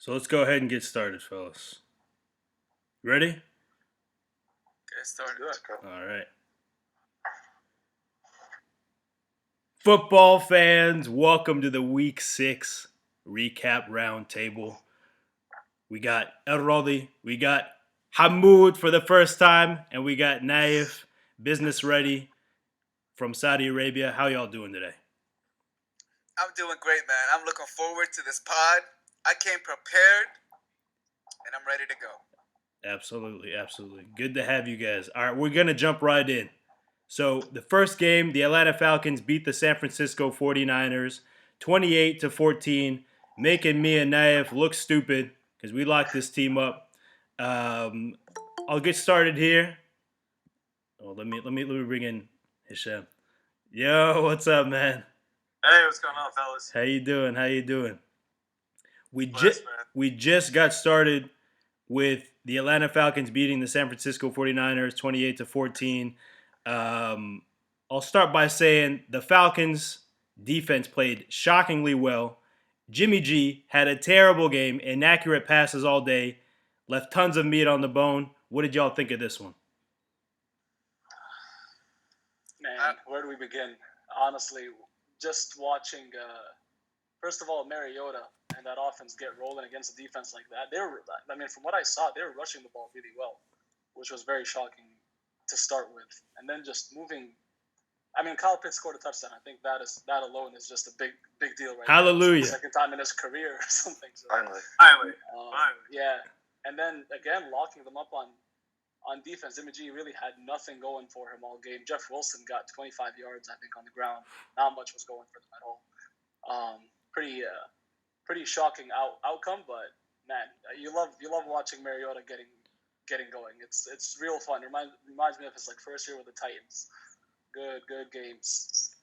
So let's go ahead and get started, fellas. Ready? Get started. Let's go. All right. Football fans, welcome to the Week 6 Recap Roundtable. We got Errodi, we got Hamoud for the first time, and we got Naif, business ready from Saudi Arabia. How y'all doing today? I'm doing great, man. I'm looking forward to this pod. I came prepared, and I'm ready to go. Absolutely. Good to have you guys. All right, we're going to jump right in. So the first game, the Atlanta Falcons beat the San Francisco 49ers 28-14, making me and Naif look stupid because we locked this team up. I'll get started here. Oh, let me bring in Hisham. Yo, what's up, man? Hey, what's going on, fellas? How you doing? Bless, man. We just got started with the Atlanta Falcons beating the San Francisco 49ers 28-14. I'll start by saying the Falcons defense played shockingly well. Jimmy G had a terrible game, inaccurate passes all day, left tons of meat on the bone. What did y'all think of this one? Man, where do we begin? Honestly, just watching, first of all, Mariota and that offense get rolling against a defense like that. From what I saw, they were rushing the ball really well, which was very shocking to start with. And then just moving. Kyle Pitts scored a touchdown. I think that alone is just a big deal right Hallelujah. It's the second time in his career or something. So, Finally. yeah. And then, again, locking them up on defense. Jimmy G really had nothing going for him all game. Jeff Wilson got 25 yards, I think, on the ground. Not much was going for them at all. Pretty shocking outcome, but man, you love watching Mariota getting going. It's real fun. Reminds me of his first year with the Titans. Good games.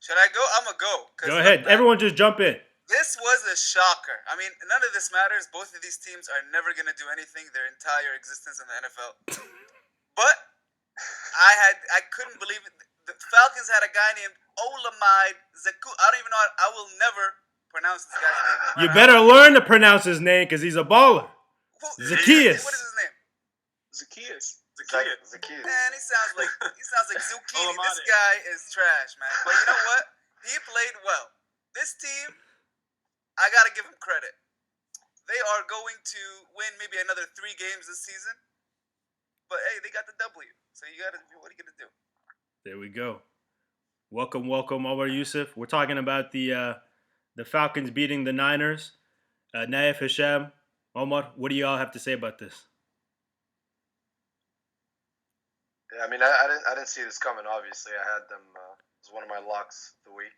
Should I go? I'm gonna go. Go ahead. Everyone just jump in. This was a shocker. None of this matters. Both of these teams are never gonna do anything their entire existence in the NFL. But I couldn't believe it. The Falcons had a guy named Olamide Zaku. I don't even know. I will never pronounce this guy's name. You better learn to pronounce his name because he's a baller. Zacchaeus. What is his name? Zacchaeus. Man, he sounds like zucchini. This guy is trash, man. But you know what? He played well. This team, I gotta give him credit. They are going to win maybe another 3 games this season. But hey, they got the W. So what are you gonna do? There we go. Welcome, Omar Yusuf. We're talking about the Falcons beating the Niners. Naif, Hisham, Omar, what do y'all have to say about this? Yeah, I didn't see this coming. Obviously, I had them. It was one of my locks of the week.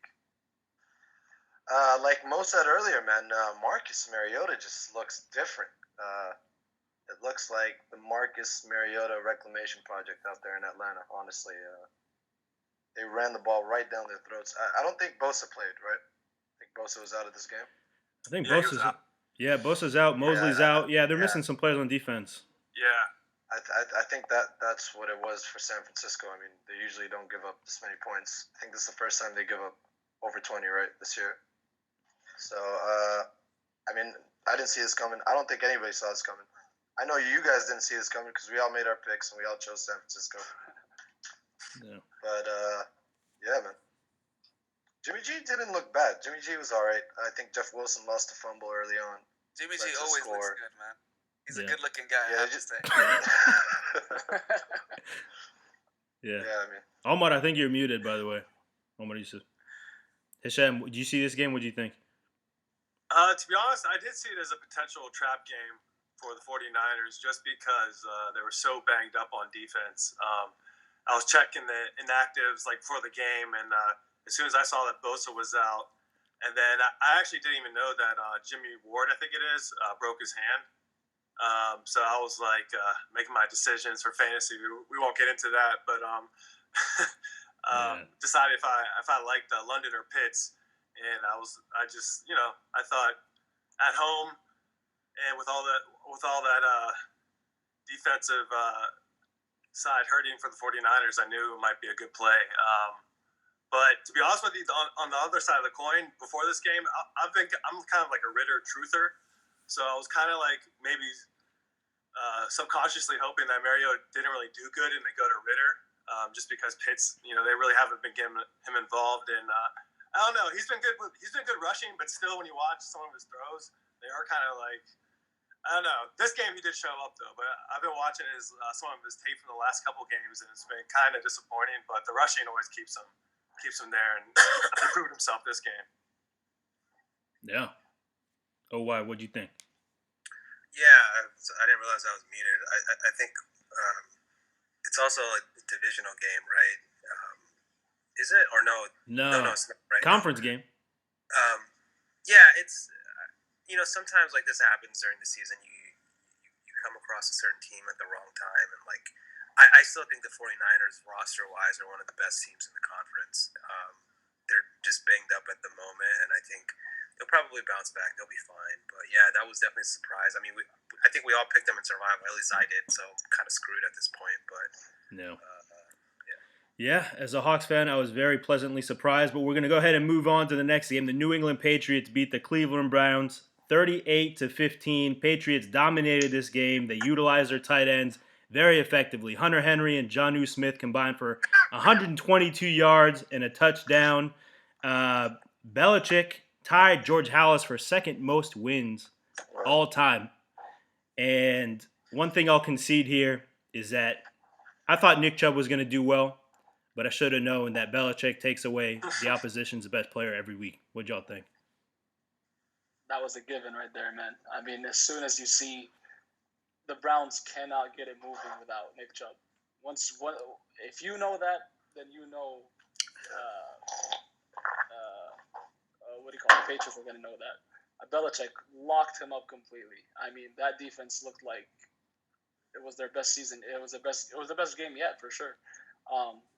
Like Mo said earlier, man, Marcus Mariota just looks different. It looks like the Marcus Mariota reclamation project out there in Atlanta. Honestly, they ran the ball right down their throats. I don't think Bosa played, right? I think Bosa was out of this game. I think Bosa's out. Yeah, Bosa's out. Mosley's out. Yeah, they're missing some players on defense. Yeah. I think that's what it was for San Francisco. They usually don't give up this many points. I think this is the first time they give up over 20, right, this year. So, I didn't see this coming. I don't think anybody saw this coming. I know you guys didn't see this coming because we all made our picks and we all chose San Francisco. Yeah. But, yeah, man. Jimmy G didn't look bad. Jimmy G was all right. I think Jeff Wilson lost a fumble early on. Jimmy G always looks good, man. He's a good-looking guy, I have to say. Yeah. Omar, I think you're muted, by the way. Omar Yusuf. Hisham, did you see this game? What did you think? To be honest, I did see it as a potential trap game for the 49ers just because they were so banged up on defense. I was checking the inactives for the game, and as soon as I saw that Bosa was out, and then I actually didn't even know that Jimmy Ward, I think it is, broke his hand. So I was making my decisions for fantasy. We won't get into that, but decided if I liked London or Pitts, and I thought at home and with all that defensive side hurting for the 49ers, I knew it might be a good play. But to be honest with you, on the other side of the coin, before this game, I'm kind of like a Ritter truther. So I was kind of like maybe subconsciously hoping that Mariota didn't really do good and they go to Ritter, just because Pitts, they really haven't been getting him involved. And I don't know, he's been good rushing, but still, when you watch some of his throws, they are kind of like, I don't know. This game he did show up though, but I've been watching some of his tape from the last couple games, and it's been kind of disappointing. But the rushing always keeps him there, and he proved himself this game. Yeah. Oh, why? What'd you think? Yeah, I didn't realize I was muted. I think it's also a divisional game, right? Is it or no? No, it's not, right? Conference game. Yeah, it's sometimes like this happens during the season. You come across a certain team at the wrong time, and like I still think the 49ers roster wise are one of the best teams in the conference. They're just banged up at the moment, and I think they'll probably bounce back. They'll be fine. But yeah, that was definitely a surprise. I mean, I think we all picked them in survival. At least I did. So I'm kind of screwed at this point. But no. Yeah, as a Hawks fan, I was very pleasantly surprised. But we're going to go ahead and move on to the next game. The New England Patriots beat the Cleveland Browns 38-15. Patriots dominated this game. They utilized their tight ends very effectively. Hunter Henry and Jonnu Smith combined for 122 yards and a touchdown. Belichick tied George Halas for second most wins all time. And one thing I'll concede here is that I thought Nick Chubb was going to do well, but I should have known that Belichick takes away the opposition's best player every week. What'd y'all think? That was a given right there, man. I mean, as soon as you see the Browns cannot get it moving without Nick Chubb. If you know that, then you know what do you call it? The Patriots are going to know that. Belichick locked him up completely. I mean, that defense looked like it was their best season. It was the best game yet for sure.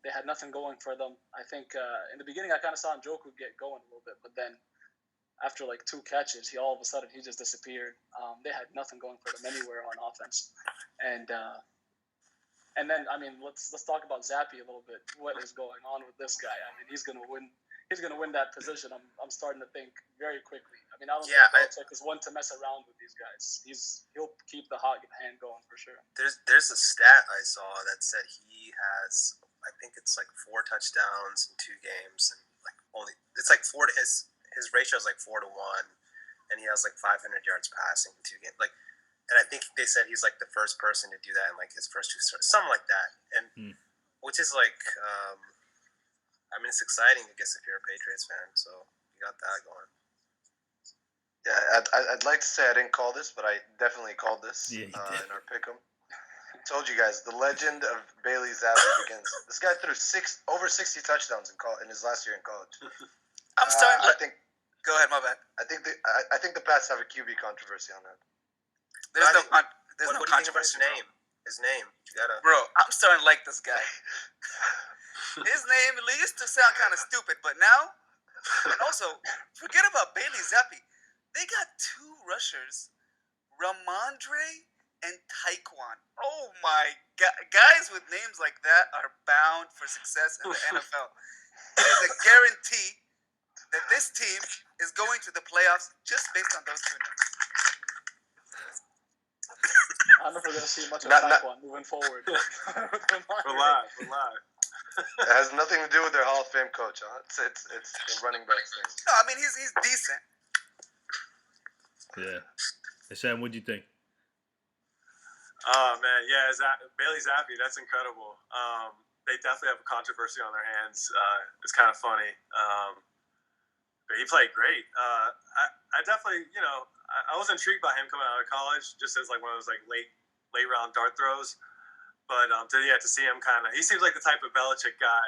They had nothing going for them. I think in the beginning I kind of saw Njoku get going a little bit, but then after like 2 catches, all of a sudden he just disappeared. They had nothing going for them anywhere on offense, and then I mean let's talk about Zappy a little bit. What is going on with this guy? I mean he's gonna win that position. I'm starting to think very quickly. I mean I don't think Belichick is one to mess around with these guys. He'll keep the hot hand going for sure. There's a stat I saw that said he has, I think it's like 4 touchdowns in 2 games, and like it's like 4 to his ratio is like 4 to 1, and he has like 500 yards passing in 2 games. Like, and I think they said he's like the first person to do that in like his first 2 starts, something like that. And which is like, I mean, it's exciting, I guess, if you're a Patriots fan. So you got that going. Yeah, I'd like to say I didn't call this, but I definitely called this in our pick'em. Told you guys, the legend of Bailey Zappi begins. This guy threw over 60 touchdowns in his last year in college. I'm starting. I think. Go ahead, my bad. I think the Pats have a QB controversy on that. There's no What controversy. His name. You gotta. Bro, I'm starting to like this guy. His name used to sound kind of stupid, but now, and also, forget about Bailey Zappi. They got 2 rushers, Ramondre and Taekwon. Oh my God. Guys with names like that are bound for success in the NFL. It is a guarantee that this team is going to the playoffs just based on those 2 names. I don't know if we're going to see much of Taekwon moving forward. We're live. It has nothing to do with their Hall of Fame coach, huh? It's the running backs thing. No, I mean, he's decent. Yeah. Hey, Sam, what'd you think? Oh, man, yeah, Bailey Zappi, that's incredible. They definitely have a controversy on their hands. It's kind of funny. But he played great. I definitely, I was intrigued by him coming out of college, just as like one of those like late round dart throws. But to see him he seems like the type of Belichick guy.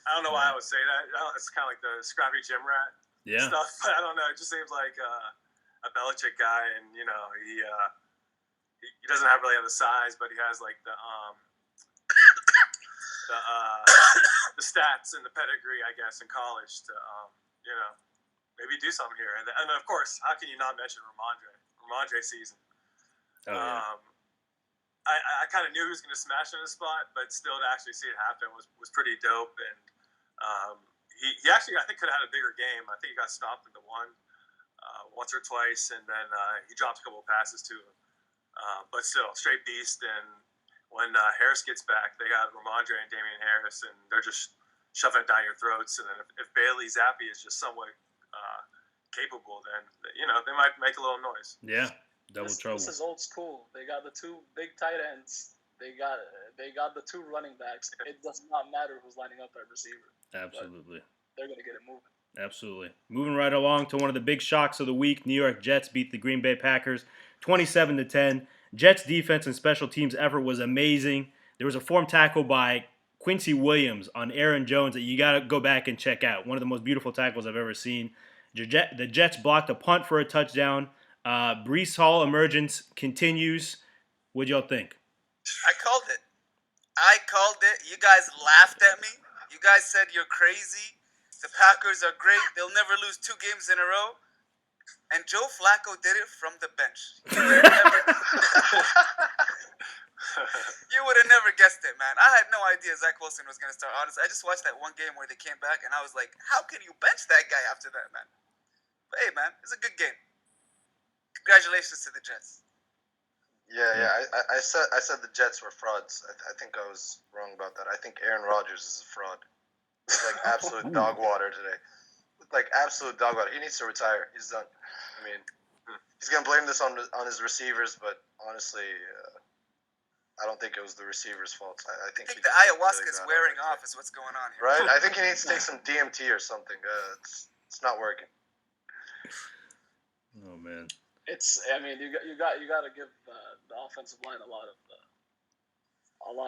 I don't know why I would say that. It's kind of like the scrappy gym rat stuff. But I don't know. It just seems like a Belichick guy, and he doesn't really have the size, but he has like the stats and the pedigree, I guess, in college to maybe do something here. And of course, how can you not mention Ramondre season? Oh, yeah. I kind of knew he was going to smash in the spot, but still to actually see it happen was pretty dope. And He actually, I think, could have had a bigger game. I think he got stopped at the one once or twice, and then he dropped a couple of passes too. But still, straight beast. And when Harris gets back, they got Ramondre and Damian Harris, and they're just shoving it down your throats. And then if Bailey Zappi is just somewhat capable, then they might make a little noise. Yeah, double trouble. This is old school. They got the two big tight ends. They got the two running backs. It does not matter who's lining up at receiver. Absolutely. They're gonna get it moving. Absolutely. Moving right along to one of the big shocks of the week. New York Jets beat the Green Bay Packers 27-10. Jets defense and special teams effort was amazing. There was a form tackle by Quincy Williams on Aaron Jones that you got to go back and check out. One of the most beautiful tackles I've ever seen. The Jets blocked a punt for a touchdown. Breece Hall emergence continues. What'd y'all think? I called it. You guys laughed at me. You guys said you're crazy. The Packers are great. They'll never lose 2 games in a row. And Joe Flacco did it from the bench. You would have never guessed it, man. I had no idea Zach Wilson was going to start. Honestly, I just watched that one game where they came back, and I was like, how can you bench that guy after that, man? But hey, man, it's a good game. Congratulations to the Jets. Yeah. I said the Jets were frauds. I think I was wrong about that. I think Aaron Rodgers is a fraud. He's like absolute dog water today. Like absolute dog water. He needs to retire. He's done. I mean, he's gonna blame this on his receivers, but honestly, I don't think it was the receivers' fault. I think the ayahuasca is wearing off. Is what's going on here. Right? I think he needs to take some DMT or something. It's not working. Oh man. I mean, you got to give the offensive line a lot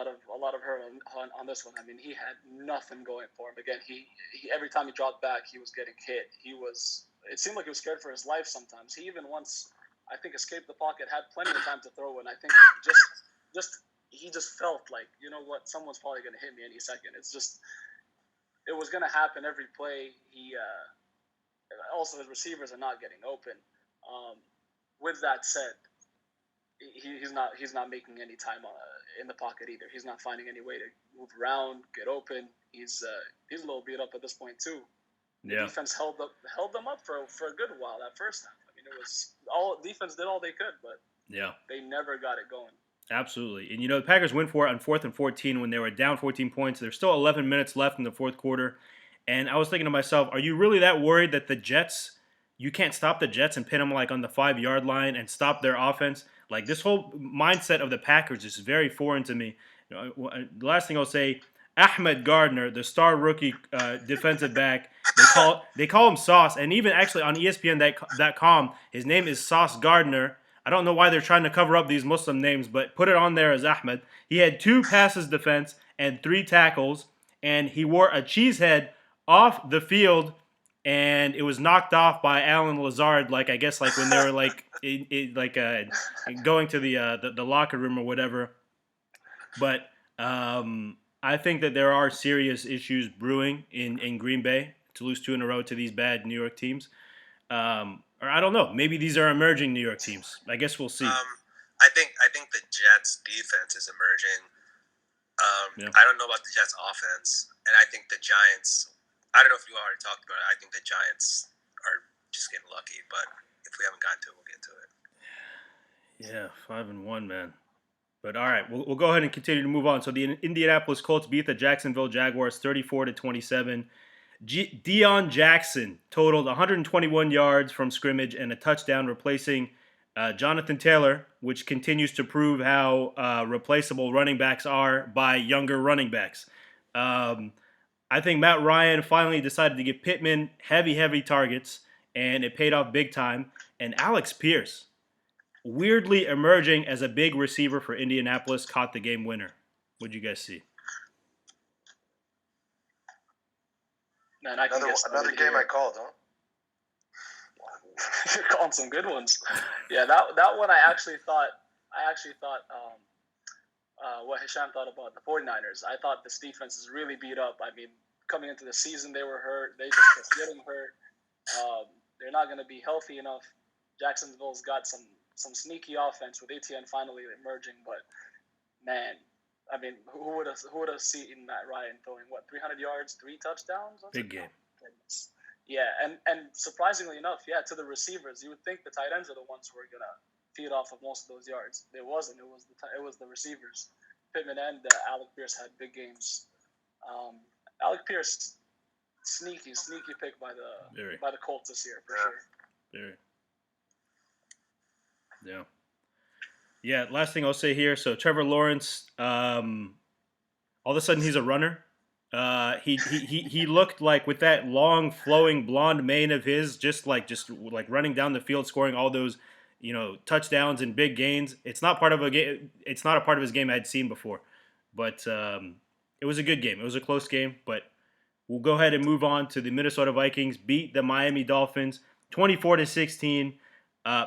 of her on this one. I mean, he had nothing going for him. Again, he every time he dropped back, he was getting hit. It seemed like he was scared for his life sometimes. He even once, I think, escaped the pocket, had plenty of time to throw, and I think he just felt like, you know what, someone's probably going to hit me any second. It was going to happen every play. Also his receivers are not getting open. With that said, he's not making any time in the pocket either. He's not finding any way to move around, get open. He's a little beat up at this point too. The defense held them up for a good while that first half. I mean, it was defense did all they could, but they never got it going. Absolutely. And the Packers went for it on 4th and 14 when they were down 14 points. There's still 11 minutes left in the fourth quarter, and I was thinking to myself, are you really that worried that the Jets? You can't stop the Jets and pin them like on the 5-yard line and stop their offense. Like this whole mindset of the Packers is very foreign to me. The last thing I'll say, AHMAD Gardner, the star rookie defensive back, they call him Sauce, and even actually on ESPN.com, his name is Sauce Gardner. I don't know why they're trying to cover up these Muslim names, but put it on there as Ahmed. He had 2 passes defense and 3 tackles, and he wore a cheese head off the field. And it was knocked off by Alan Lazard, like I guess, like when they were going to the locker room or whatever. But I think that there are serious issues brewing in Green Bay to lose 2 in a row to these bad New York teams. Or I don't know, maybe these are emerging New York teams. I guess we'll see. I think the Jets defense is emerging. I don't know about the Jets offense, and I think the Giants. I don't know if you already talked about it. I think the Giants are just getting lucky, but if we haven't gotten to it, we'll get to it. Yeah, 5-1, man. But all right, we'll go ahead and continue to move on. So the Indianapolis Colts beat the Jacksonville Jaguars 34-27. Deion Jackson totaled 121 yards from scrimmage and a touchdown, replacing Jonathan Taylor, which continues to prove how replaceable running backs are by younger running backs. I think Matt Ryan finally decided to give Pittman heavy targets, and it paid off big time. And Alex Pierce, weirdly emerging as a big receiver for Indianapolis, caught the game winner. What'd you guys see? Man, another game I called, huh? You're calling some good ones. Yeah, that one I actually thought what Hisham thought about the 49ers. I thought this defense is really beat up. I mean, coming into the season, they were hurt. They just kept getting hurt. They're not going to be healthy enough. Jacksonville's got some sneaky offense with ATN finally emerging. But, man, I mean, who would have seen Matt Ryan throwing 300 yards, 3 touchdowns? Big game. Goodness. Yeah, and surprisingly enough, to the receivers, you would think the tight ends are the ones who are gonna feed off of most of those yards. It wasn't. It was the receivers. Pittman and Alec Pierce had big games. Alec Pierce, sneaky pick by the Colts this year for sure. Very. Yeah. Yeah. Last thing I'll say here. So Trevor Lawrence, all of a sudden he's a runner. He looked like with that long flowing blonde mane of his, just like running down the field, scoring all those, touchdowns and big gains. It's not part of a game. It's not a part of his game I'd seen before, but it was a good game. It was a close game, but we'll go ahead and move on to the Minnesota Vikings beat the Miami Dolphins 24-16.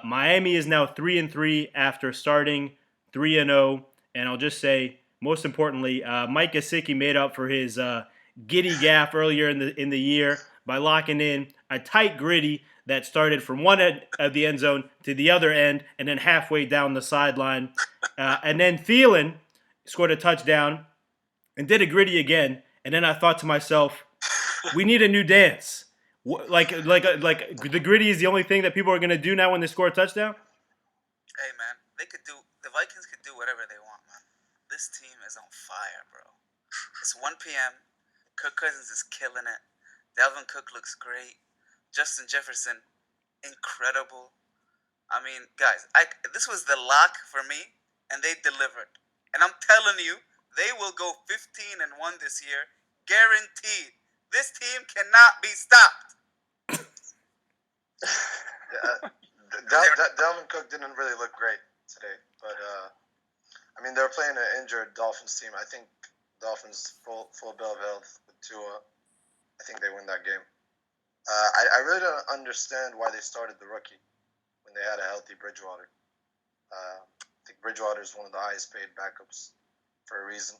Miami is now 3-3 after starting 3-0, and I'll just say, most importantly, Mike Gesicki made up for his giddy gaffe earlier in the year by locking in a tight gritty that started from one end of the end zone to the other end, and then halfway down the sideline, and then Thielen scored a touchdown and did a gritty again, and then I thought to myself, we need a new dance. Like the gritty is the only thing that people are gonna do now when they score a touchdown. Hey man, the Vikings could do whatever they want, man. This team is on fire, bro. It's 1 p.m. Kirk Cousins is killing it. Dalvin Cook looks great. Justin Jefferson, incredible. I mean, guys, this was the lock for me, and they delivered. And I'm telling you, they will go 15-1 this year, guaranteed. This team cannot be stopped. Dalvin Cook didn't really look great today, but I mean, they were playing an injured Dolphins team. I think Dolphins full bill of health with Tua. I think they win that game. I really don't understand why they started the rookie when they had a healthy Bridgewater. I think Bridgewater is one of the highest paid backups for a reason.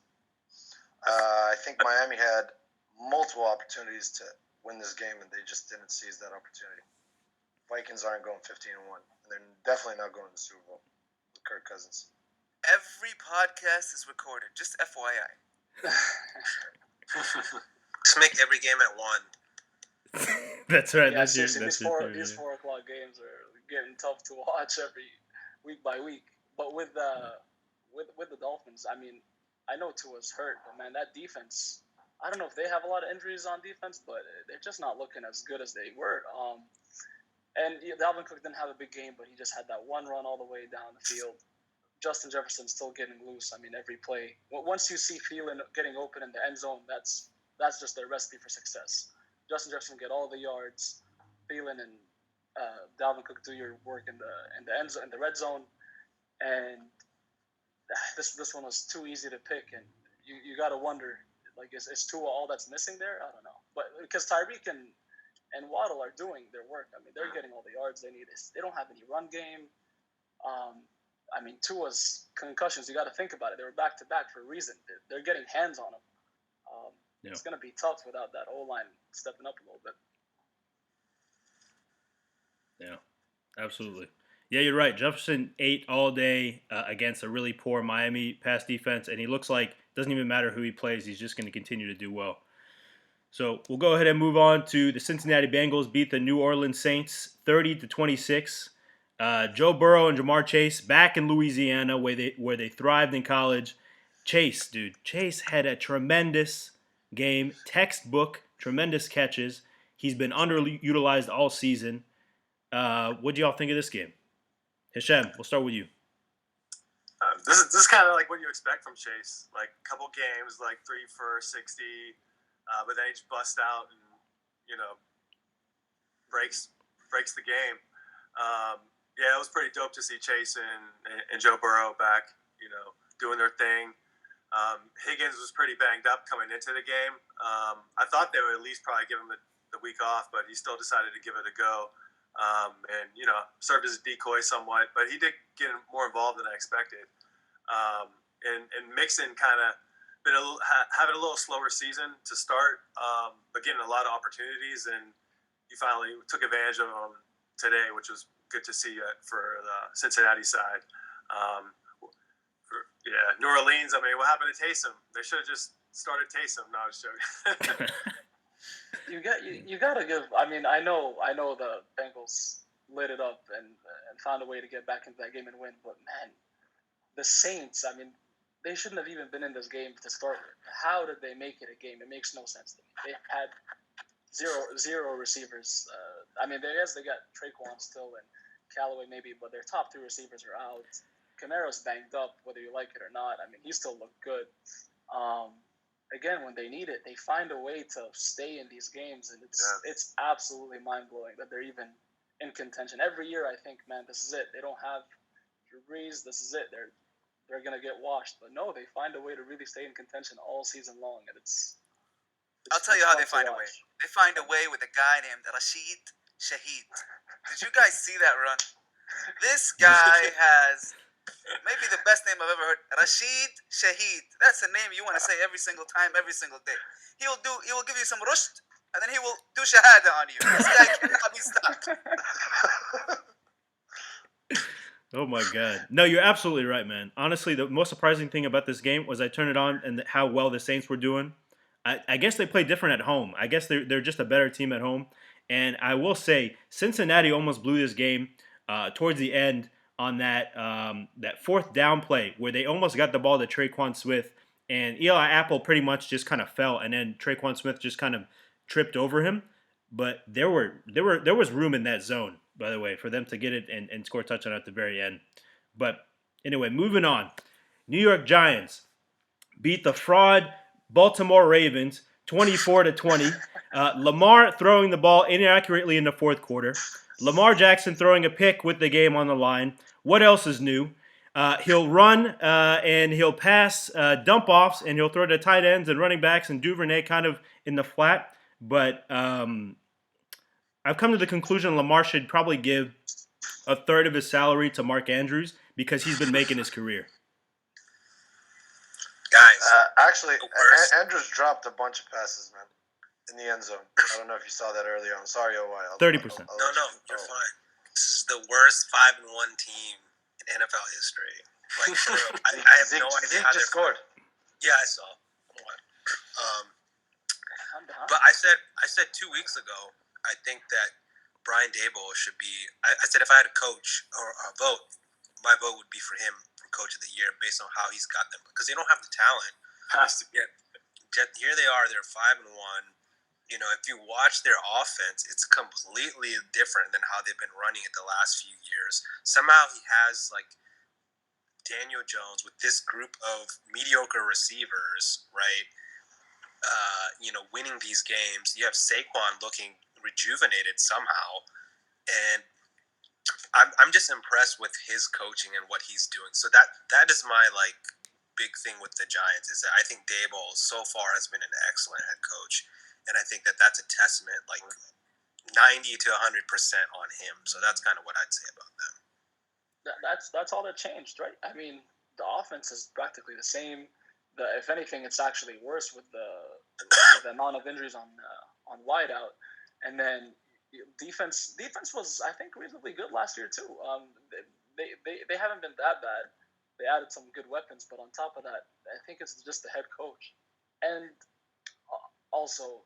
I think Miami had multiple opportunities to win this game, and they just didn't seize that opportunity. Vikings aren't going 15-1, and they're definitely not going to the Super Bowl with Kirk Cousins. Every podcast is recorded, just FYI. Just make every game at 1. That's right. Yeah, These 4 o'clock games are getting tough to watch every week by week. But with the Dolphins, I mean, I know Tua's hurt, but man, that defense. I don't know if they have a lot of injuries on defense, but they're just not looking as good as they were. And Dalvin Cook didn't have a big game, but he just had that one run all the way down the field. Justin Jefferson's still getting loose. I mean, every play. Once you see Thielen getting open in the end zone, that's just their recipe for success. Justin Jefferson get all the yards. Thielen and Dalvin Cook do your work in the end zone, in the red zone, and this one was too easy to pick, and you got to wonder. Like, is Tua all that's missing there? I don't know. But because TARIQ and Waddle are doing their work. I mean, they're getting all the yards they need. They don't have any run game. I mean, Tua's concussions, you got to think about it. They were back-to-back for a reason. They're getting hands on him. It's going to be tough without that O-line stepping up a little bit. Yeah, absolutely. Yeah, you're right. Jefferson ate all day against a really poor Miami pass defense, and he looks like doesn't even matter who he plays. He's just going to continue to do well. So we'll go ahead and move on to the Cincinnati Bengals beat the New Orleans Saints 30-26. Joe Burrow and Jamar Chase back in Louisiana where they thrived in college. Chase had a tremendous game, textbook, tremendous catches. He's been underutilized all season. What do y'all think of this game? Hisham, we'll start with you. This is kind of like what you expect from Chase. Like a couple games, like 3 for 60, but then he just busts out and breaks the game. Yeah, it was pretty dope to see Chase and Joe Burrow back, doing their thing. Higgins was pretty banged up coming into the game. I thought they would at least probably give him the week off, but he still decided to give it a go. And served as a decoy somewhat, but he did get more involved than I expected. And Mixon kind of been having a little slower season to start, but getting a lot of opportunities, and he finally took advantage of them today, which was good to see for the Cincinnati side. Yeah, New Orleans. I mean, what happened to Taysom? They should have just started Taysom. No, I'm just joking. You gotta give. I mean, I know the Bengals lit it up and found a way to get back into that game and win. But man, the Saints. I mean, they shouldn't have even been in this game to start with. How did they make it a game? It makes no sense to me. They had zero receivers. I mean, they got Traquan still and Callaway maybe, but their top 3 receivers are out. Camaro's banged up, whether you like it or not. I mean, he still looked good. Again, when they need it, they find a way to stay in these games, and it's absolutely mind-blowing that they're even in contention. Every year I think, man, this is it. They don't have Drew Brees. This is it. They're going to get washed. But no, they find a way to really stay in contention all season long, and I'll tell you how they find a way. They find a way with a guy named RASHID SHAHEED. Did you guys see that run? This guy has maybe the best name I've ever heard. RASHID SHAHEED. That's a name you want to say every single time, every single day. He will give you some rushd, and then he will do shahada on you. This guy cannot be stopped. Oh my God. No, you're absolutely right, man. Honestly, the most surprising thing about this game was I turned it on and how well the Saints were doing. I guess they play different at home. I guess they're just a better team at home. And I will say, Cincinnati almost blew this game towards the end on that 4th down play where they almost got the ball to Traquan Smith, and Eli Apple pretty much just kind of fell, and then Traquan Smith just kind of tripped over him. But there was room in that zone, by the way, for them to get it and score a touchdown at the very end. But anyway, moving on. New York Giants beat the fraud Baltimore Ravens 24-20. Lamar throwing the ball inaccurately in the 4th quarter. Lamar Jackson throwing a pick with the game on the line. What else is new? He'll run and he'll pass dump offs, and he'll throw to tight ends and running backs and Duvernay kind of in the flat. But I've come to the conclusion Lamar should probably give a third of his salary to Mark Andrews because he's been making his career. Guys, actually, Andrews dropped a bunch of passes, man, in the end zone. I don't know if you saw that earlier on. Sorry, OY. 30%. No, you're fine. This is the worst 5-1 team in NFL history. Like, for real, I have no idea how they scored. Yeah, I saw. But I said 2 weeks ago, I think that Brian Daboll should be. I said if I had a coach or a vote, my vote would be for him for Coach of the Year based on how he's got them, because they don't have the talent. Has to be. Here they are. They're 5-1. You know, if you watch their offense, it's completely different than how they've been running it the last few years. Somehow he has, like, Daniel Jones with this group of mediocre receivers, right? Winning these games. You have Saquon looking rejuvenated somehow, and I'm just impressed with his coaching and what he's doing. So that is my big thing with the Giants, is that I think Daboll so far has been an excellent head coach. And I think that that's a testament, 90 to 100% on him. So that's kind of what I'd say about them. That's all that changed, right? I mean, the offense is practically the same. If anything, it's actually worse with the amount of injuries on wideout. And then defense was, I think, reasonably good last year too. They haven't been that bad. They added some good weapons, but on top of that, I think it's just the head coach, and also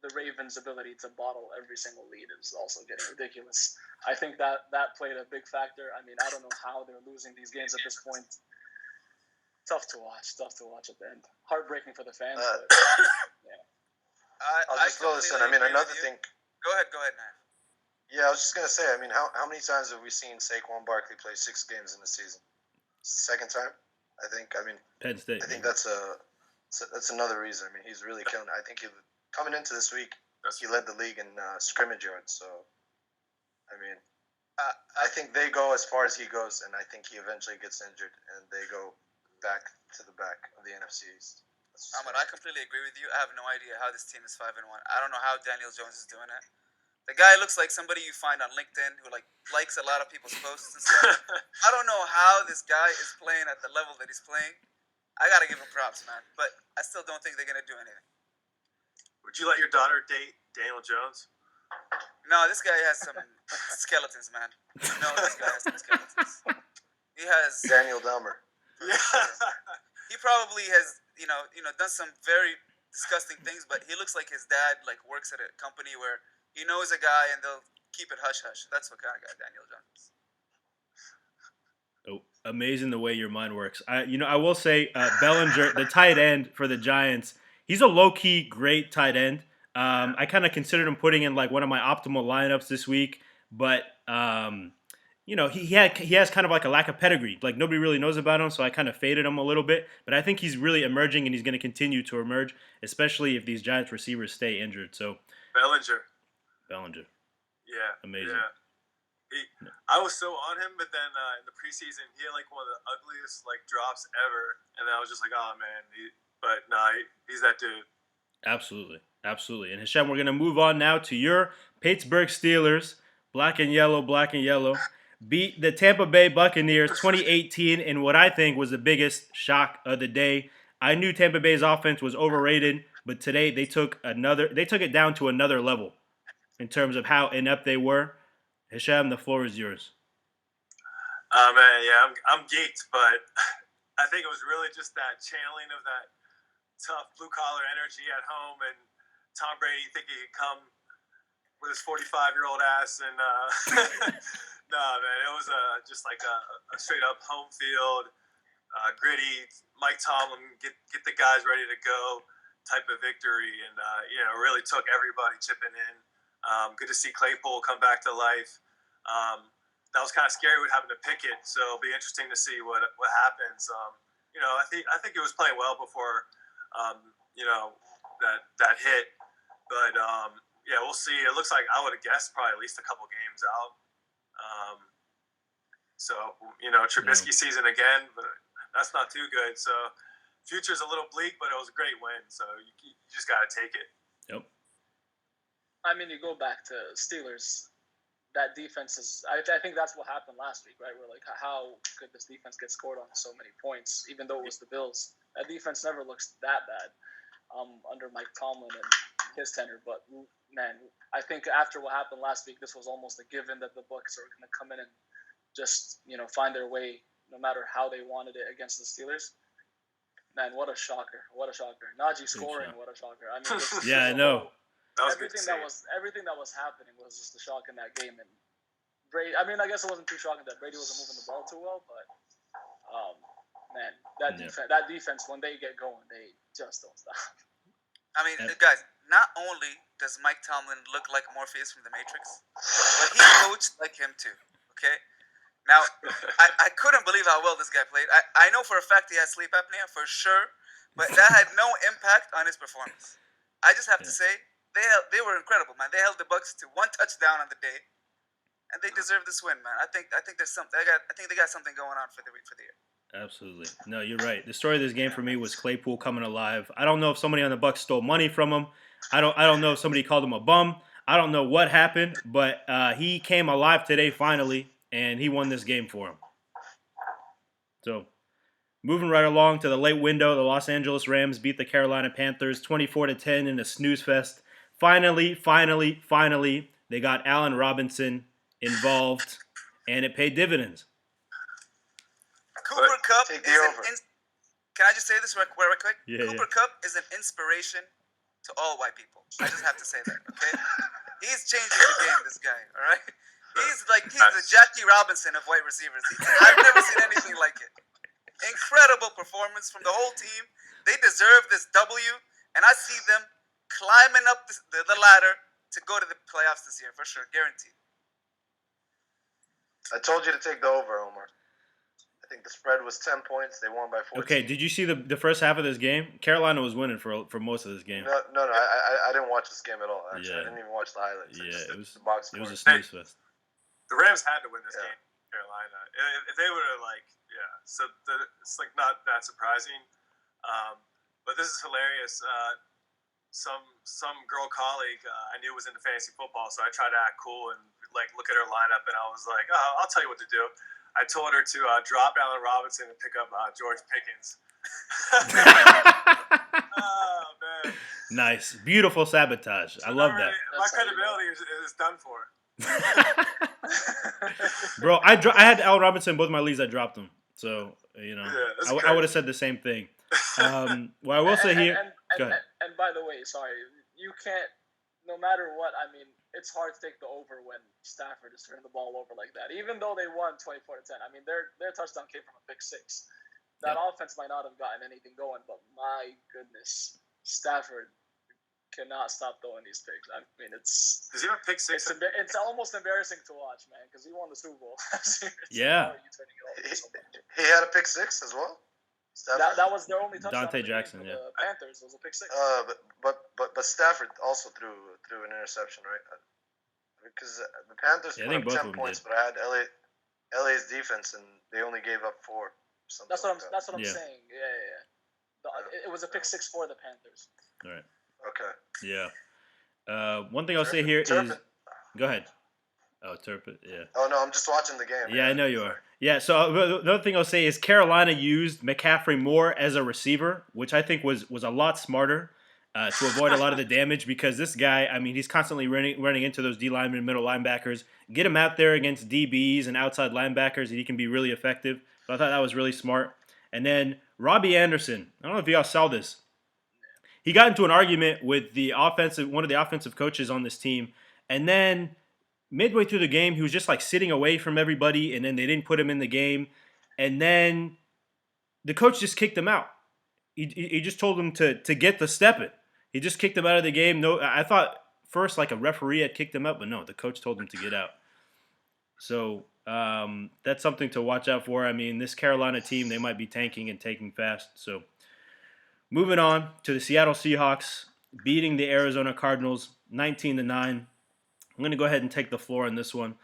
the Ravens' ability to bottle every single lead is also getting ridiculous. I think that played a big factor. I mean, I don't know how they're losing these games at this point. Tough to watch at the end. Heartbreaking for the fans. But, yeah. I'll just throw this in. I mean, another thing. Go ahead, man. Yeah, I was just gonna say. I mean, how many times have we seen Saquon Barkley play 6 games in the season? Second time, I think. I mean, Penn State. I think that's another reason. I mean, he's really killing it. I think coming into this week, he led the league in scrimmage yards. So, I mean, I think they go as far as he goes, and I think he eventually gets injured, and they go back to the back of the NFC East. Ahmad, I completely agree with you. I have no idea how this team is 5-1. I don't know how Daniel Jones is doing it. The guy looks like somebody you find on LinkedIn who likes a lot of people's posts and stuff. I don't know how this guy is playing at the level that he's playing. I gotta give him props, man. But I still don't think they're gonna do anything. Would you let your daughter date Daniel Jones? No, this guy has some skeletons, man. No, this guy has some skeletons. He has Daniel Dahmer. For sure. He probably has, done some very disgusting things, but he looks like his dad, like works at a company where he knows a guy and they'll keep it hush hush. That's what kind of guy Daniel Jones is. Oh, amazing the way your mind works. I will say Bellinger, the tight end for the Giants, he's a low key great tight end. I kind of considered him putting in like one of my optimal lineups this week, but he has kind of like a lack of pedigree. Like nobody really knows about him, so I kind of faded him a little bit. But I think he's really emerging, and he's going to continue to emerge, especially if these Giants receivers stay injured. So Bellinger. Yeah, amazing. Yeah. I was so on him, but then in the preseason, he had like one of the ugliest like drops ever, and I was just like, oh man. He's that dude. Absolutely. And Hashem, we're gonna move on now to your Pittsburgh Steelers, black and yellow, beat the Tampa Bay Buccaneers 2018 in what I think was the biggest shock of the day. I knew Tampa Bay's offense was overrated, but today they took it down to another level in terms of how inept they were. Hisham, the floor is yours. Man, yeah, I'm geeked, but I think it was really just that channeling of that tough blue collar energy at home, and Tom Brady thinking he could come with his 45-year-old ass, and no, man, it was just like a straight up home field, gritty. Mike Tomlin get the guys ready to go type of victory, and really took everybody chipping in. Good to see Claypool come back to life. That was kind of scary with having to pick it, so it'll be interesting to see what happens. I think it was playing well before that hit, but we'll see. It looks like I would have guessed probably at least a couple games out. Trubisky season again, but that's not too good. So future's a little bleak, but it was a great win. So you just got to take it. Yep. I mean, you go back to Steelers. That defense is. I think that's what happened last week, right? We're like, how could this defense get scored on so many points, even though it was the Bills? That defense never looks that bad under Mike Tomlin and his tenure. But man, I think after what happened last week, this was almost a given that the Bucs are going to come in and just find their way, no matter how they wanted it against the Steelers. Man, what a shocker! Najee scoring, what a shocker! I mean, yeah, I know. Everything that was happening was just a shock in that game, and Brady. I mean, I guess it wasn't too shocking that Brady wasn't moving the ball too well, but man, that defense, when they get going, they just don't stop. I mean, guys, not only does Mike Tomlin look like Morpheus from The Matrix, but he coached like him too. Okay. Now, I couldn't believe how well this guy played. I know for a fact he has sleep apnea for sure, but that had no impact on his performance. I just have to say. They were incredible, man. They held the Bucs to one touchdown on the day, and they deserve this win, man. I think there's something. I think they got something going on for the year. Absolutely. No, you're right. The story of this game for me was Claypool coming alive. I don't know if somebody on the Bucs stole money from him. I don't know if somebody called him a bum. I don't know what happened, but he came alive today finally, and he won this game for him. So, moving right along to the late window, the Los Angeles Rams beat the Carolina Panthers 24-10 in a snooze fest. Finally, they got Allen Robinson involved, and it paid dividends. Cooper Kupp is can I just say this real quick? Yeah, Cooper Kupp is an inspiration to all white people. I just have to say that, okay? He's changing the game, this guy, all right? He's the Jackie Robinson of wide receivers. I've never seen anything like it. Incredible performance from the whole team. They deserve this W, and I see them climbing up the ladder to go to the playoffs this year, for sure. Guaranteed. I told you to take the over, Omar. I think the spread was 10 points. They won by 14. Okay, did you see the first half of this game? Carolina was winning for most of this game. No. I didn't watch this game at all, actually. Yeah. I didn't even watch the highlights. Yeah, it was a snooze fest. The Rams had to win this game, Carolina. If they would have, so it's not that surprising. But this is hilarious. Some girl colleague I knew was into fantasy football, so I tried to act cool and look at her lineup, and I was like, "Oh, I'll tell you what to do." I told her to drop Allen Robinson and pick up George Pickens. Oh man! Nice, beautiful sabotage. I love that. My credibility is done for. Bro, I had Allen Robinson in both my leagues. I dropped him, so I would have said the same thing. Well, I will say here. Go ahead. And by the way, sorry, you can't. No matter what, I mean, it's hard to take the over when Stafford is turning the ball over like that. Even though they won 24-10, I mean, their touchdown came from a pick six. That offense might not have gotten anything going, but my goodness, Stafford cannot stop throwing these picks. I mean, Does he have a pick six? It's almost embarrassing to watch, man, because he won the Super Bowl. Yeah. He had a pick six as well. That was their only touchdown. Dante Jackson, the Panthers was a pick six. But Stafford also threw an interception, right? Because the Panthers put up 10 points, but I had LA's defense, and they only gave up 4. That's what I'm saying. Yeah. It was a pick six for the Panthers. All right. Okay. Yeah. One thing I'll say here is, go ahead. Oh, Turpin, yeah. Oh no, I'm just watching the game. Yeah, I know you are. Yeah. So the other thing I'll say is Carolina used McCaffrey more as a receiver, which I think was a lot smarter to avoid a lot of the damage, because this guy, I mean, he's constantly running into those D linemen, middle linebackers. Get him out there against DBs and outside linebackers, and he can be really effective. So I thought that was really smart. And then Robbie Anderson, I don't know if y'all saw this. He got into an argument with one of the offensive coaches on this team, and then midway through the game, he was just like sitting away from everybody, and then they didn't put him in the game, and then the coach just kicked him out. He just told him to get the stepping. He just kicked him out of the game. No, I thought first like a referee had kicked him out, but no, the coach told him to get out. So that's something to watch out for. I mean, this Carolina team, they might be tanking and taking fast. So moving on to the Seattle Seahawks beating the Arizona Cardinals 19-9. I'm going to go ahead and take the floor on this one.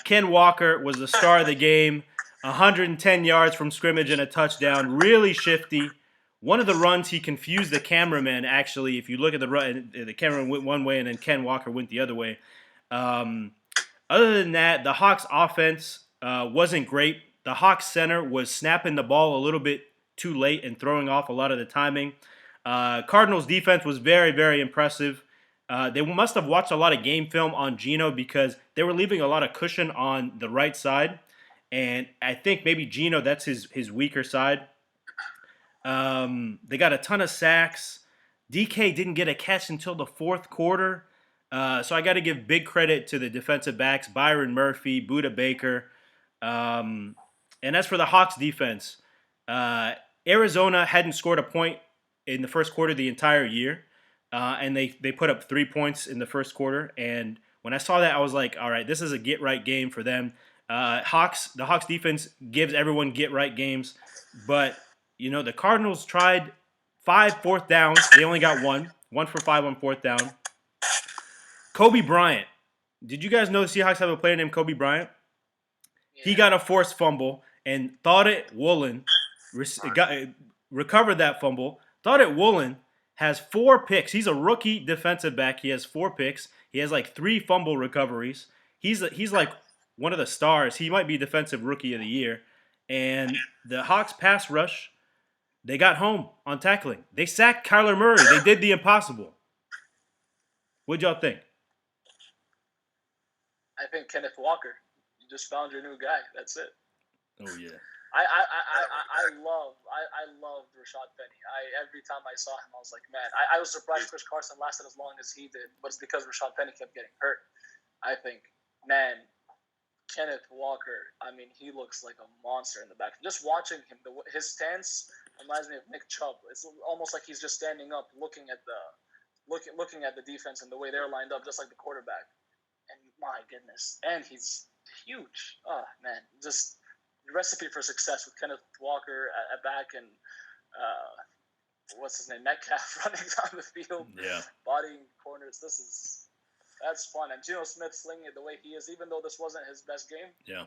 Ken Walker was the star of the game. 110 yards from scrimmage and a touchdown. Really shifty. One of the runs, he confused the cameraman, actually. If you look at the run, the cameraman went one way and then Ken Walker went the other way. Other than that, the Hawks offense wasn't great. The Hawks center was snapping the ball a little bit too late and throwing off a lot of the timing. Cardinals defense was very, very impressive. They must have watched a lot of game film on Geno, because they were leaving a lot of cushion on the right side. And I think maybe Geno, that's his weaker side. They got a ton of sacks. DK didn't get a catch until the fourth quarter. So I got to give big credit to the defensive backs, Byron Murphy, Budda Baker. And as for the Hawks defense, Arizona hadn't scored a point in the first quarter the entire year. And they put up 3 points in the first quarter. And when I saw that, I was like, all right, this is a get-right game for them. The Hawks defense gives everyone get-right games. But, the Cardinals tried 5 fourth downs. They only got 1 for 5 on fourth down. Kobe Bryant. Did you guys know the Seahawks have a player named Kobe Bryant? Yeah. He got a forced fumble, and TARIQ Woolen recovered that fumble. TARIQ Woolen has 4 picks. He's a rookie defensive back. He has 4 picks. He has like 3 fumble recoveries. He's like one of the stars. He might be defensive rookie of the year. And the Hawks pass rush, they got home on tackling. They sacked Kyler Murray. They did the impossible. What'd y'all think? I think Kenneth Walker. You just found your new guy. That's it. Oh yeah. I loved Rashad Penny. Every time I saw him, I was like, man, I was surprised Chris Carson lasted as long as he did, but it's because Rashad Penny kept getting hurt. I think, man, Kenneth Walker, I mean, he looks like a monster in the back. Just watching him, his stance reminds me of Nick Chubb. It's almost like he's just standing up, looking at the defense and the way they're lined up, just like the quarterback. And my goodness, and he's huge. Oh man, just recipe for success with Kenneth Walker at back and what's his name, Metcalf running down the field, bodying corners. That's fun. And Geno Smith slinging it the way he is, even though this wasn't his best game. Yeah.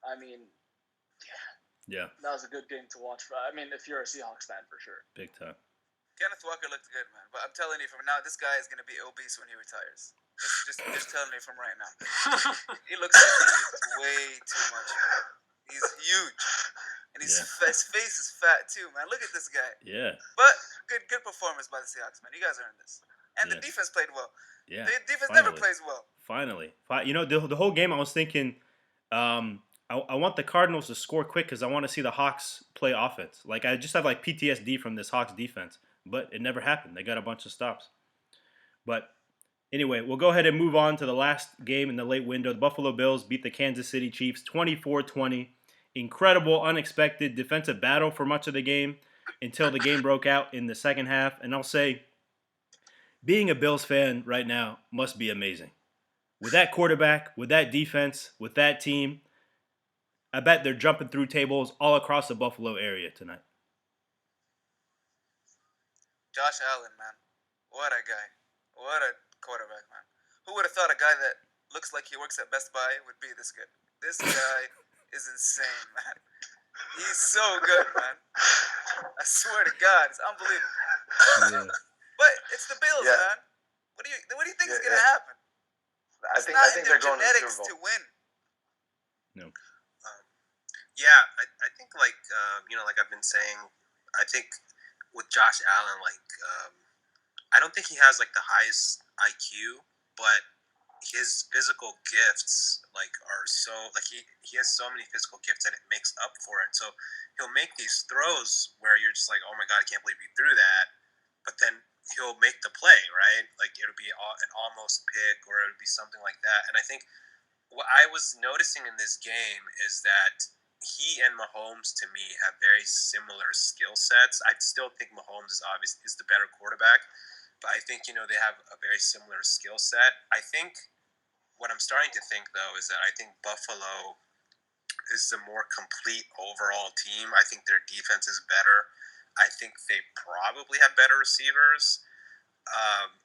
I mean, yeah, that was a good game to watch. I mean, if you're a Seahawks fan, for sure. Big time. Kenneth Walker looked good, man. But I'm telling you from now, this guy is going to be obese when he retires. Just telling you from right now. He looks like he's way too much, man. He's huge. And his face is fat too, man. Look at this guy. Yeah. But good performance by the Seahawks, man. You guys earned this. And the defense played well. Yeah. The defense never plays well. Finally. The whole game I was thinking, I I want the Cardinals to score quick because I want to see the Hawks play offense. Like I just have like PTSD from this Hawks defense, but it never happened. They got a bunch of stops. But anyway, we'll go ahead and move on to the last game in the late window. The Buffalo Bills beat the Kansas City Chiefs 24-20. Incredible, unexpected defensive battle for much of the game until the game broke out in the second half. And I'll say, being a Bills fan right now must be amazing. With that quarterback, with that defense, with that team, I bet they're jumping through tables all across the Buffalo area tonight. Josh Allen, man. What a guy. What a quarterback, man. Who would have thought a guy that looks like he works at Best Buy would be this good? This guy is insane, man. He's so good, man. I swear to God, it's unbelievable. Yeah. But it's the Bills, man. What do you think is gonna happen? I think they're going to the genetics Super to Bowl. win. No. Yeah, I think like like I've been saying, I think with Josh Allen, I don't think he has like the highest IQ, but his physical gifts are so he has so many physical gifts that it makes up for it. So he'll make these throws where you're just like, oh my God, I can't believe he threw that, but then he'll make the play, right? Like it'll be an almost pick or it'll be something like that. And I think what I was noticing in this game is that he and Mahomes, to me, have very similar skill sets. I still think Mahomes is the better quarterback, but I think, they have a very similar skill set. I think what I'm starting to think, though, is that I think Buffalo is the more complete overall team. I think their defense is better. I think they probably have better receivers.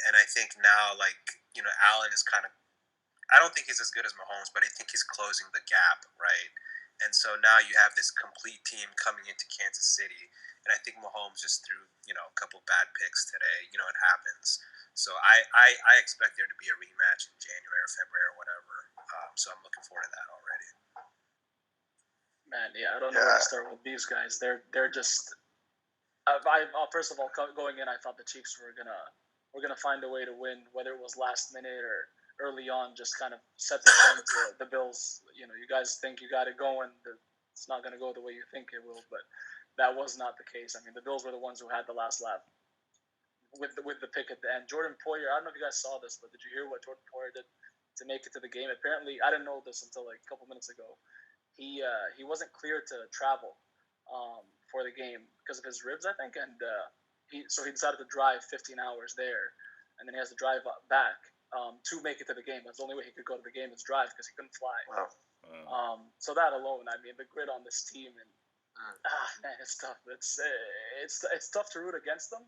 And I think now, Allen is kind of, I don't think he's as good as Mahomes, but I think he's closing the gap, right? And so now you have this complete team coming into Kansas City. And I think Mahomes just threw, a couple bad picks today. It happens. So I expect there to be a rematch in January or February or whatever. So I'm looking forward to that already. Man, yeah, I don't know where to start with these guys. They're just. First of all, going in, I thought the Chiefs were gonna find a way to win, whether it was last minute or early on, just kind of set the tone to the Bills. You guys think you got it going. It's not gonna go the way you think it will, but that was not the case. I mean, the Bills were the ones who had the last laugh with the pick at the end. Jordan Poyer, I don't know if you guys saw this, but did you hear what Jordan Poyer did to make it to the game? Apparently, I didn't know this until like a couple minutes ago. He wasn't cleared to travel for the game because of his ribs, I think, and he decided to drive 15 hours there, and then he has to drive back to make it to the game. That's the only way he could go to the game is drive because he couldn't fly. Wow. So that alone, I mean, the grit on this team, and man, it's tough. It's tough to root against them,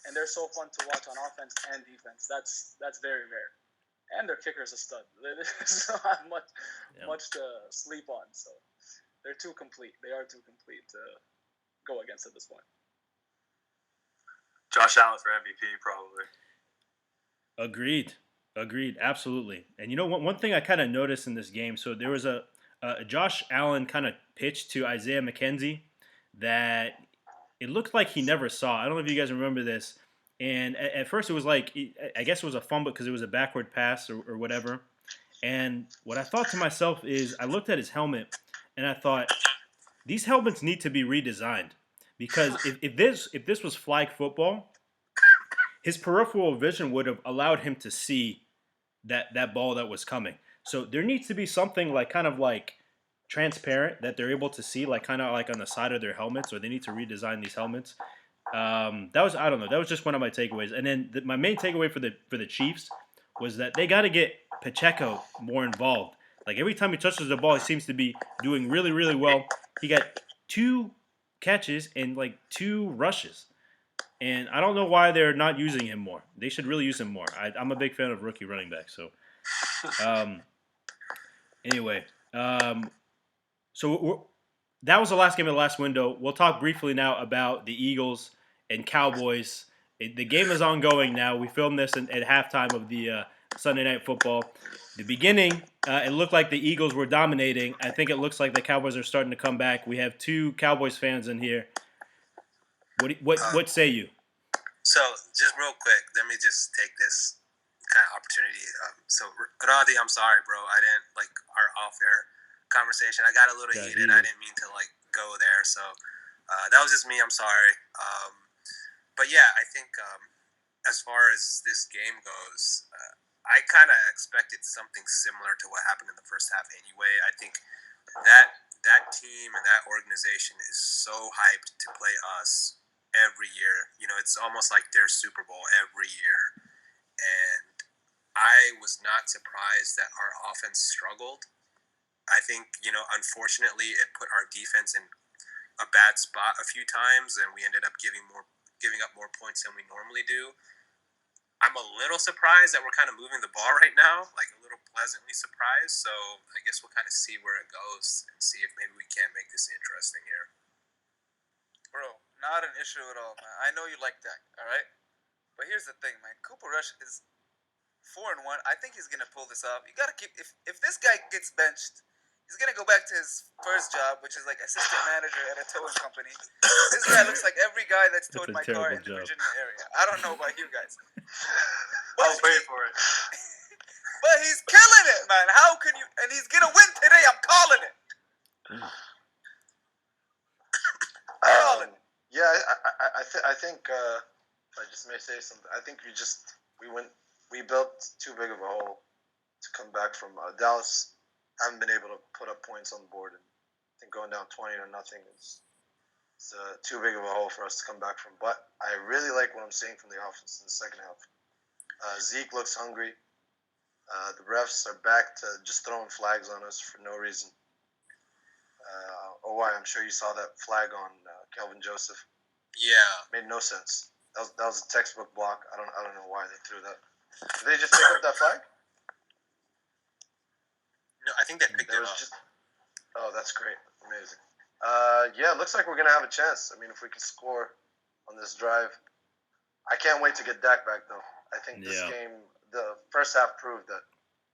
and they're so fun to watch on offense and defense. That's very rare. And their kicker is a stud. They don't have much to sleep on. So they're too complete. They are too complete to go against at this point. Josh Allen for MVP, probably. Agreed. Absolutely. And one thing I kind of noticed in this game, so there was a Josh Allen kind of pitch to Isaiah McKenzie that it looked like he never saw. I don't know if you guys remember this. And at first it was like, I guess it was a fumble because it was a backward pass or whatever. And what I thought to myself is I looked at his helmet and I thought, these helmets need to be redesigned. Because if this was flag football, his peripheral vision would have allowed him to see that ball that was coming. So there needs to be something kind of transparent that they're able to see, kind of on the side of their helmets, or they need to redesign these helmets. That was just one of my takeaways. And then my main takeaway for the Chiefs was that they got to get Pacheco more involved. Like every time he touches the ball, he seems to be doing really, really well. He got 2 catches and 2 rushes. And I don't know why they're not using him more. They should really use him more. I'm a big fan of rookie running backs. So, anyway, that was the last game of the last window. We'll talk briefly now about the Eagles and Cowboys. The game is ongoing now. We filmed this at halftime of the Sunday Night Football. The beginning, it looked like the Eagles were dominating. I think it looks like the Cowboys are starting to come back. We have 2 Cowboys fans in here. What say you? So, just real quick, let me just take this kind of opportunity. So, Radi, I'm sorry, bro. I didn't our off air. conversation. I got a little heated. I didn't mean to like go there. So that was just me. I'm sorry. But yeah, I think as far as this game goes, I kind of expected something similar to what happened in the first half anyway. I think that team and that organization is so hyped to play us every year. You know, it's almost like their Super Bowl every year. And I was not surprised that our offense struggled. I think, you know, unfortunately, it put our defense in a bad spot a few times, and we ended up giving up more points than we normally do. I'm a little surprised that we're kind of moving the ball right now, like a little pleasantly surprised. So I guess we'll kind of see where it goes and see if maybe we can't make this interesting here. Bro, not an issue at all, man. I know you like Dak, all right? But here's the thing, man. Cooper Rush is 4-1. I think he's gonna pull this off. You gotta keep if this guy gets benched, he's gonna go back to his first job, which is like assistant manager at a towing company. This guy looks like every guy that's towed my car in the Virginia area. I don't know about you guys. I'll wait for it. But he's killing it, man. How can you? And he's gonna win today. I'm calling it. Yeah, I think if I just may say something, I think we built too big of a hole to come back from. Dallas haven't been able to put up points on the board, and I think going down 20-0 is too big of a hole for us to come back from. But I really like what I'm seeing from the offense in the second half. Zeke looks hungry. The refs are back to just throwing flags on us for no reason. I'm sure you saw that flag on Kelvin Joseph. Yeah, made no sense. That was a textbook block. I don't know why they threw that. Did they just pick up that flag? No, I think they picked it up. Oh, that's great. Amazing. Yeah, it looks like we're gonna have a chance. I mean, if we can score on this drive, I can't wait to get Dak back though. I think this game, the first half proved that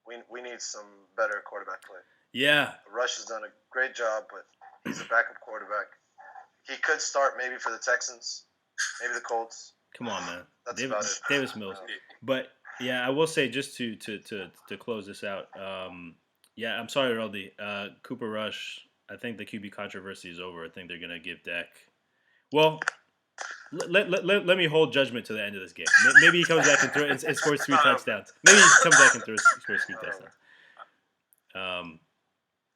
we need some better quarterback play. Yeah. Rush has done a great job, but he's a backup quarterback. He could start maybe for the Texans, maybe the Colts. Come on, man. That's about it. Davis Mills. But yeah, I will say just to close this out. Yeah, I'm sorry, Raldi. Cooper Rush. I think the QB controversy is over. I think they're gonna give Dak. Well, let me hold judgment to the end of this game. Maybe he comes back and scores 3 touchdowns. Maybe he comes back and scores 3 touchdowns.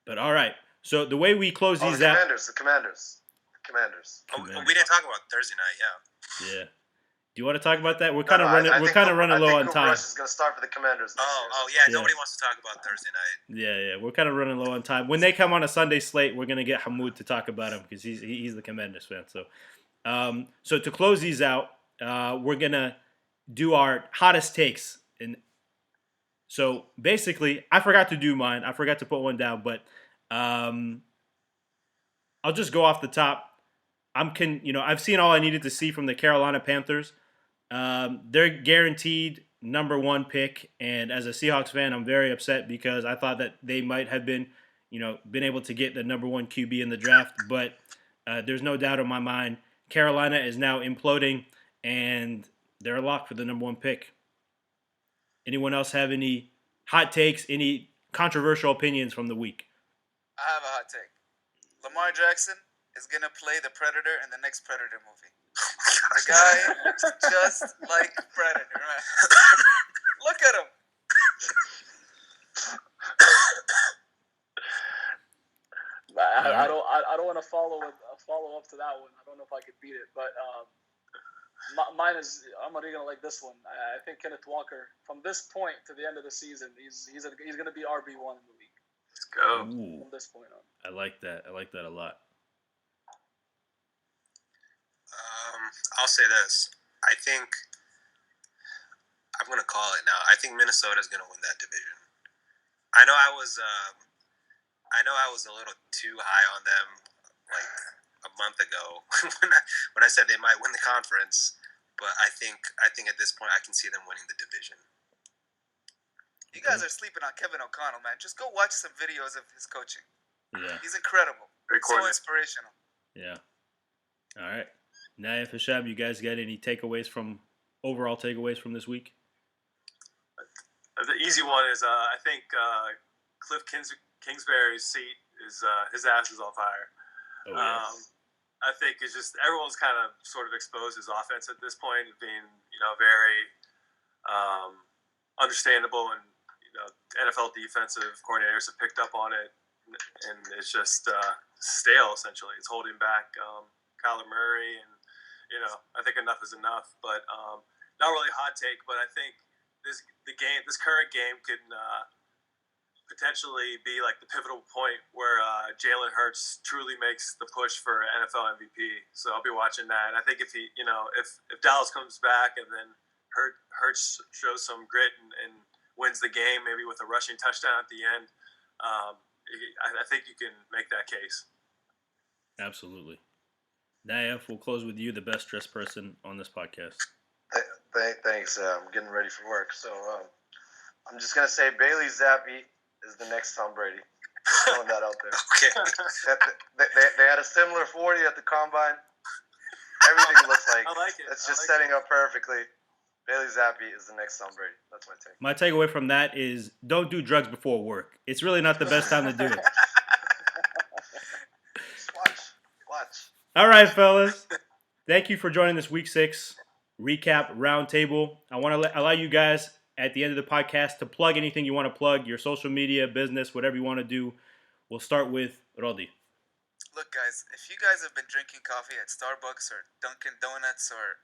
But all right. So the way we close these out. The Commanders. Oh, we didn't talk about Thursday night. Yeah. Do you want to talk about that? We're kind of running. We're kind of running low on time. Rush is going to start for the Commanders. Yeah. Nobody wants to talk about Thursday night. Yeah. We're kind of running low on time. When they come on a Sunday slate, we're gonna get Hamoud to talk about him because he's the Commanders fan. So to close these out, we're gonna do our hottest takes. And so basically, I forgot to do mine. I forgot to put one down, but I'll just go off the top. I've seen all I needed to see from the Carolina Panthers. They're guaranteed number 1 pick, and as a Seahawks fan, I'm very upset because I thought that they might have been able to get the number 1 QB in the draft, but there's no doubt in my mind Carolina is now imploding, and they're a lock for the number 1 pick. Anyone else have any hot takes, any controversial opinions from the week? I have a hot take. Lamar Jackson is going to play the Predator in the next Predator movie. The guy looks just like Predator, man. Look at him. I don't want to follow up to that one. I don't know if I could beat it, but mine is, I'm already gonna like this one. I think Kenneth Walker, from this point to the end of the season, he's gonna be RB1 in the league. Let's go. Ooh. From this point on. I like that a lot. I'll say this. I think I'm going to call it now. I think Minnesota's going to win that division. I know I was a little too high on them like a month ago when I said they might win the conference, but I think at this point I can see them winning the division. You guys are sleeping on Kevin O'Connell, man. Just go watch some videos of his coaching. Yeah. He's incredible. So inspirational. Yeah. All right. Naya, Hisham, you guys got any overall takeaways from this week? The easy one is I think Cliff Kingsbury's seat his ass is on fire. Oh, yeah. I think it's just everyone's kind of sort of exposed his offense at this point, being very understandable, and NFL defensive coordinators have picked up on it, and it's just stale essentially. It's holding back Kyler Murray, and I think enough is enough. But not really a hot take, but I think this current game could potentially be like the pivotal point where Jalen Hurts truly makes the push for NFL MVP. So I'll be watching that. And I think if if Dallas comes back and then Hurts shows some grit and wins the game, maybe with a rushing touchdown at the end, I think you can make that case. Absolutely. Naif, we'll close with you, the best dressed person on this podcast. Thanks. I'm getting ready for work. So I'm just going to say Bailey Zappi is the next Tom Brady. Throwing that out there. Okay. They had a similar 40 at the combine. Everything looks like, I like it. it's just setting up perfectly. Bailey Zappi is the next Tom Brady. That's my take. My takeaway from that is don't do drugs before work. It's really not the best time to do it. Just watch. All right, fellas. Thank you for joining this Week 6 Recap Roundtable. I want to allow you guys at the end of the podcast to plug anything you want to plug, your social media, business, whatever you want to do. We'll start with Rodi. Look, guys, if you guys have been drinking coffee at Starbucks or Dunkin' Donuts or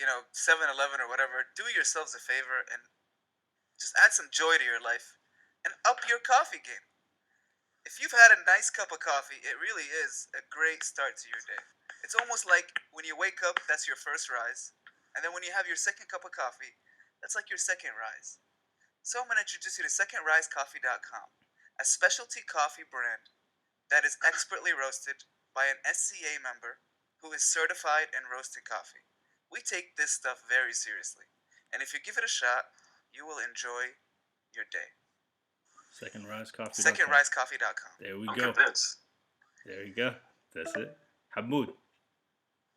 7-Eleven or whatever, do yourselves a favor and just add some joy to your life and up your coffee game. If you've had a nice cup of coffee, it really is a great start to your day. It's almost like when you wake up, that's your first rise. And then when you have your second cup of coffee, that's like your second rise. So I'm going to introduce you to secondrisecoffee.com, a specialty coffee brand that is expertly roasted by an SCA member who is certified in roasted coffee. We take this stuff very seriously. And if you give it a shot, you will enjoy your day. Secondrisecoffee.com. Secondrisecoffee.com. There we I'm go. convinced. There you go. That's it. Hamoud,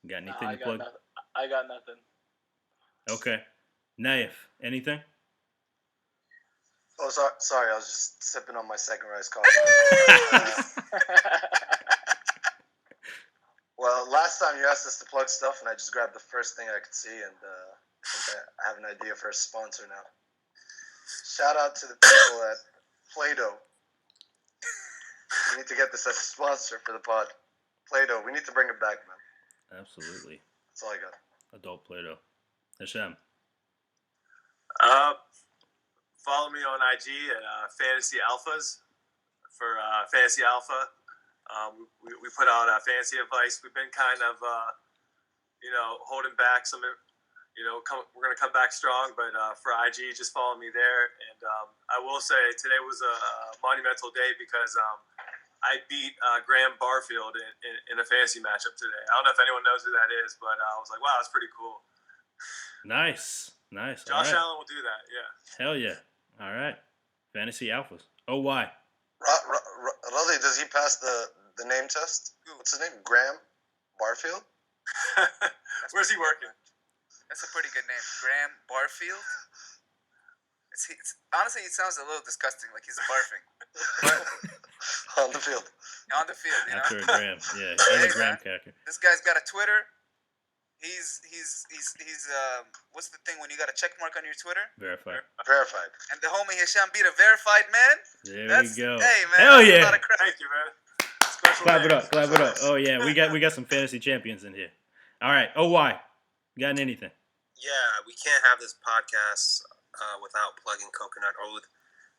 got anything to plug? I got nothing. Okay. Naif, anything? Oh, sorry. I was just sipping on my second rise coffee. Well, last time you asked us to plug stuff, and I just grabbed the first thing I could see, and I think I have an idea for a sponsor now. Shout out to the people at Play-Doh. We need to get this as a sponsor for the pod. Play-Doh, we need to bring it back, man. Absolutely. That's all I got. Adult Play-Doh. Hashem. Follow me on IG at Fantasy Alphas for Fantasy Alpha. We put out fantasy advice. We've been kind of, holding back some. We're going to come back strong, but for IG, just follow me there. And I will say today was a monumental day because I beat Graham Barfield in a fantasy matchup today. I don't know if anyone knows who that is, but I was like, wow, that's pretty cool. Nice. Josh Allen will do that, yeah. Hell yeah. All right. Fantasy Alphas. OY. Raleigh, does he pass the name test? What's his name? Graham Barfield? Where's he working? That's a pretty good name. Graham Barfield? Honestly, it sounds a little disgusting, like he's barfing. On the field. On the field, After a Graham. Yeah. And a Graham cracker. This guy's got a Twitter. He's what's the thing when you got a check mark on your Twitter? Verified. And the homie Hisham beat a verified man. There we go. Hey man, hell that's yeah! a lot of credit. Thank you, man. Special Clap day. it up. Oh yeah, we got some fantasy champions in here. All right, OY, got anything? Yeah, we can't have this podcast without plugging Coconut Oath.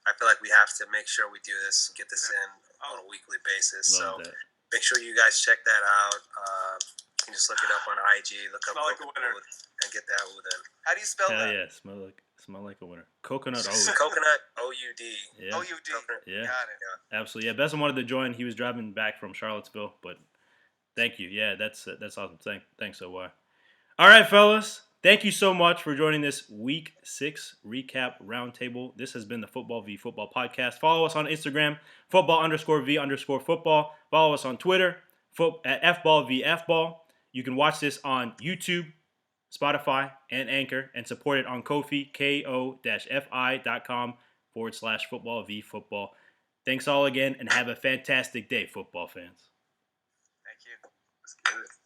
I feel like we have to make sure we do this, get this in on a weekly basis. Love So that. make sure you guys check that out. You can just look it up on IG, look up Smell like a Coconut winner. Oath, and get that Oud in. How do you spell Hell that? yeah, smell like a winner. Coconut Oath. Coconut OUD. Yeah, O-U-D. Coconut. yeah, Got it. absolutely. Yeah, Besson wanted to join. He was driving back from Charlottesville, but thank you. Yeah, that's awesome. Thanks, OY. All right, fellas. Thank you so much for joining this Week 6 Recap Roundtable. This has been the Football v Football podcast. Follow us on Instagram, football_v_football. Follow us on Twitter, at FBallVFball. You can watch this on YouTube, Spotify, and Anchor, and support it on Ko-fi, ko-fi.com/football v football. Thanks all again, and have a fantastic day, football fans. Thank you. Let's get it.